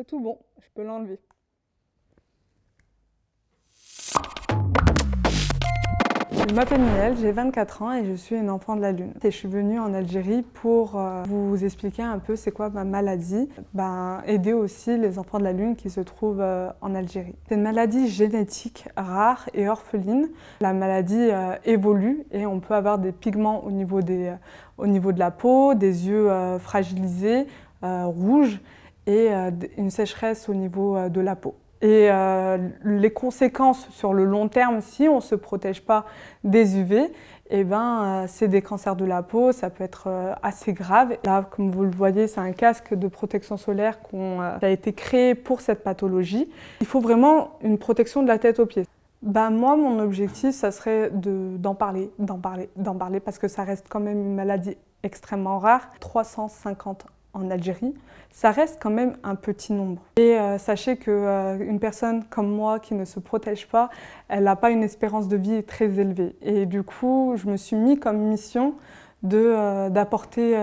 C'est tout bon, je peux l'enlever. Je m'appelle Minel, j'ai 24 ans et je suis une enfant de la Lune. Et je suis venue en Algérie pour vous expliquer un peu c'est quoi ma maladie, aider aussi les enfants de la Lune qui se trouvent en Algérie. C'est une maladie génétique rare et orpheline. La maladie évolue et on peut avoir des pigments au niveau de la peau, des yeux fragilisés, rouges et une sécheresse au niveau de la peau. Et les conséquences sur le long terme, si on ne se protège pas des UV, c'est des cancers de la peau, ça peut être assez grave. Là, comme vous le voyez, c'est un casque de protection solaire qui a été créé pour cette pathologie. Il faut vraiment une protection de la tête aux pieds. Moi, mon objectif, ça serait d'en parler, parce que ça reste quand même une maladie extrêmement rare. 350 en Algérie, ça reste quand même un petit nombre. Et sachez qu'une personne comme moi qui ne se protège pas, elle n'a pas une espérance de vie très élevée. Et du coup, je me suis mis comme mission d'apporter,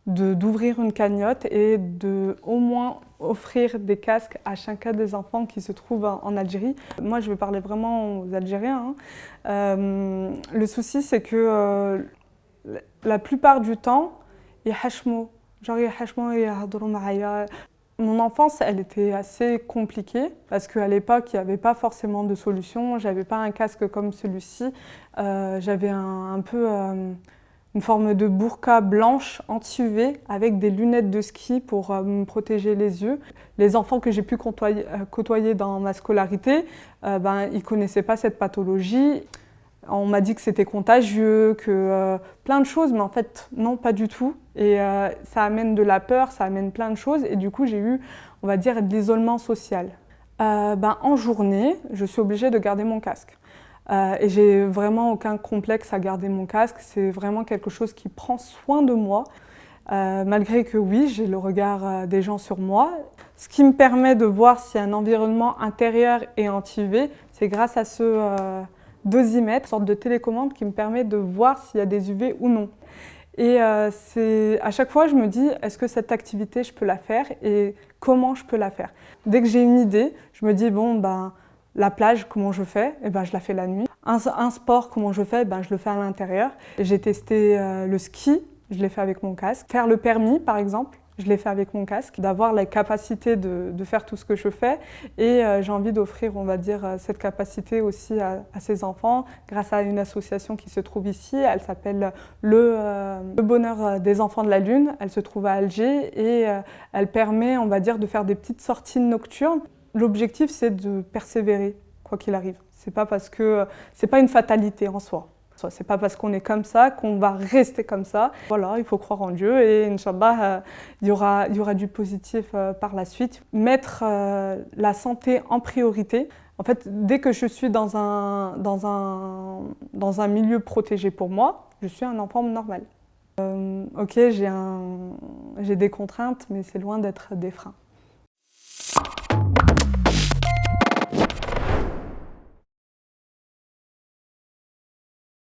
d'ouvrir une cagnotte et de au moins offrir des casques à chacun des enfants qui se trouvent en Algérie. Moi, je vais parler vraiment aux Algériens. Le souci, c'est que la plupart du temps, mon enfance, elle était assez compliquée parce qu'à l'époque, il n'y avait pas forcément de solution. J'avais pas un casque comme celui-ci. J'avais une forme de burqa blanche anti-UV avec des lunettes de ski pour me protéger les yeux. Les enfants que j'ai pu côtoyer dans ma scolarité, ils ne connaissaient pas cette pathologie. On m'a dit que c'était contagieux, plein de choses, mais en fait, non, pas du tout. Et ça amène de la peur, ça amène plein de choses. Et du coup, j'ai eu, on va dire, de l'isolement social. En journée, je suis obligée de garder mon casque. Et j'ai vraiment aucun complexe à garder mon casque. C'est vraiment quelque chose qui prend soin de moi. Malgré que oui, j'ai le regard des gens sur moi. Ce qui me permet de voir si un environnement intérieur est anti-UV, c'est grâce à ce dosimètre, une sorte de télécommande qui me permet de voir s'il y a des UV ou non. Et à chaque fois, je me dis, est-ce que cette activité, je peux la faire et comment je peux la faire? Dès que j'ai une idée, je me dis, la plage, comment je fais? Je la fais la nuit. Un sport, comment je fais? Je le fais à l'intérieur. J'ai testé le ski, je l'ai fait avec mon casque. Faire le permis, par exemple, je l'ai fait avec mon casque. D'avoir la capacité de faire tout ce que je fais. Et j'ai envie d'offrir, on va dire, cette capacité aussi à ces enfants grâce à une association qui se trouve ici. Elle s'appelle le Bonheur des enfants de la Lune. Elle se trouve à Alger et elle permet, on va dire, de faire des petites sorties nocturnes. L'objectif, c'est de persévérer, quoi qu'il arrive. C'est pas une fatalité en soi. C'est pas parce qu'on est comme ça qu'on va rester comme ça. Voilà, il faut croire en Dieu et Inch'Allah, il y aura du positif par la suite. Mettre la santé en priorité. En fait, dès que je suis dans un milieu protégé pour moi, je suis un enfant normal. Ok, j'ai des contraintes, mais c'est loin d'être des freins.